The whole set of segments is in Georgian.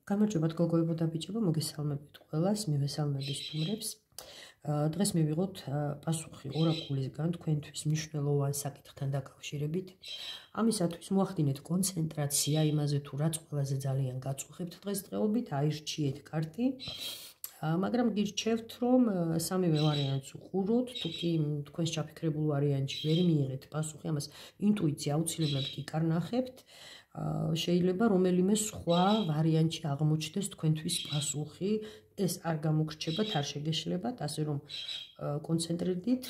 გამარჯობათ გოგოებო და ბიჭებო, მოგესალმებით ყველას, მივესალმები სტუმრებს. დღეს მივიღოთ პასუხი ორაკულისგან თქვენთვის მნიშვნელოვან საკითხთან დაკავშირებით. ამისათვის მოახდინეთ კონცენტრაცია იმაზე, თუ რაც ყველაზე ძალიან გაწუხებთ დღესდღეობით, აირჩიეთ კარტი. მაგრამ გირჩევთ, რომ სამივე ვარიანტს უყუროთ, თუ კი თქვენს ჩაფიქრებულ ვარიანტში ვერ მიიღეთ პასუხი, ამას ინტუიცია აუცილებლად გიკარნახებთ. შეიძლება რომელიმე სხვა ვარიანტში აღმოჩნდეს თქვენთვის პასუხი, ეს არ გამოგრჩებათ, არ შეგეშლებათ, ასე რომ კონცენტრირდით,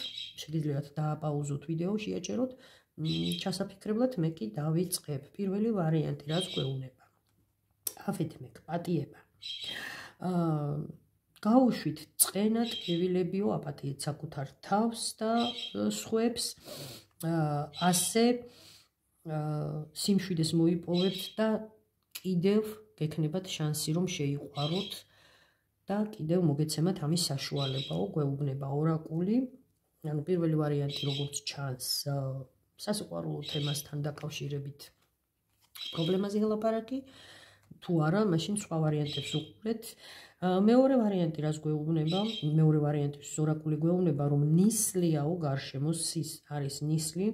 შეგიძლიათ დააპაუზოთ ვიდეო, შეაჭეროთ, ჩასაფიქრებლად მე კი დავიწყებ. პირველი ვარიანტი, რაც გვეუბნება. აფეთმეკ, პატიება. გაუშვით წყენად კივილებიო, აპატიეთ საკუთარ თავს და სხვებს, ასე სიმშვიდეს მოიპოვებთ და კიდევ გექნებათ შანსი, რომ შეიყვაროთ და კიდევ მოგეცემათ ამის საშუალებაო, გვეუბნება ორაკული. ანუ პირველი ვარიანტი, როგორც ჩანს, სასიყვარულო თემასთან დაკავშირებით პრობლემაზე ლაპარაკი, თუ არა, მაშინ სხვა ვარიანტებს უყურეთ. მეორე ვარიანტი, რაც გვეუბნება, მეორე ვარიანტის ორაკული გვეუბნება, რომ ნისლიაო გარშემო, სის არის ნისლი,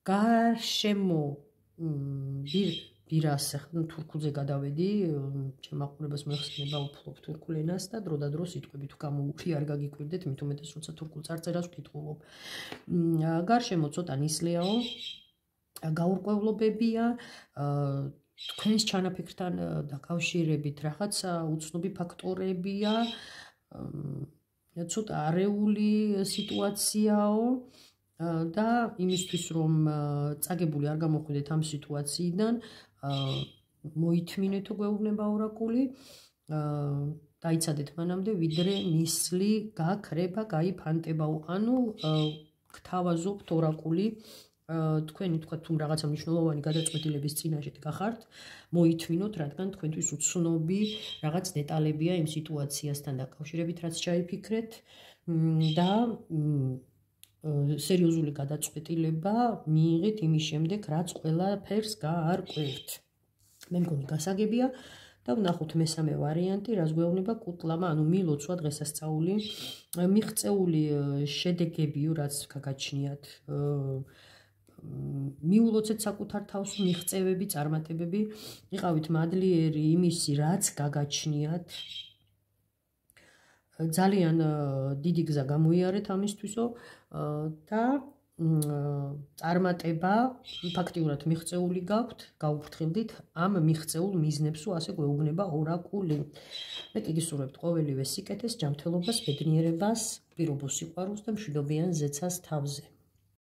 გარშემო ბირას, თურქულზე გადავედი, ჩემ მაყურებას მოეხსნება უფლობ თურქულ ენას და დრო და დრო სიტყვები თუ გამოუქვი არ გაგიკვირდეთ, მით უმეტეს როცა თურქულ წარწერას ვკითხულობ. გარშემო ცოტა ნისლიაო, გაურკვევლობებია, თქვენს ჩანაფიქრთან დაკავშირებით რაღაცა უცნობი ფაქტორებია, ცოტა არეული სიტუაციაო და იმისთვის, რომ წაგებული არ გამოხვიდეთ ამ სიტუაციიდან, მოითმინეთო გვეუბნება ორაკული, დაიცადეთ მანამდე, ვიდრე ნისლი გაქრება, გაიფანტებაო, ანუ გთავაზობთ ორაკული, თქვენი თქვა თუ რაღაცა მნიშვნელოვანი გადაწყვეტილების წინაშე გახართ, მოითმინოთ, რადგან თქვენთვის უცნობი რაღაც დეტალებია იმ სიტუაციასთან დაკავშირებით, რაც ჩაიფიქრეთ და სერიოზული გადაწყვეტილება მიიღეთ იმის შემდეგ, რაც ყველაფერს გაარკვევთ. მე მგონი გასაგებია და ვნახოთ მესამე ვარიანტი, რაც გვეუბნება კუტლამა, ანუ მილოცვა დღესასწაული, მიღწეული შედეგებიო, რაც გაგაჩნიათ, მიულოცეთ საკუთარ თავს, მიღწევები, წარმატებები, იყავით მადლიერი იმისი, რაც გაგაჩნიათ. ძალიან დიდი გზა გამოიარეთ ამისთვისო და წარმატება ფაქტიურად მიღწეული გაქვთ, გაუფრთხილდით ამ მიღწეულ მიზნებსო, ასე გვეუბნება ორაკული. მე კი გისურვებთ ყოველივე სიკეთეს, ჯანმრთელობას, ბედნიერებას, პირობო სიყვარულს და მშვიდობიან ზეცას თავზე.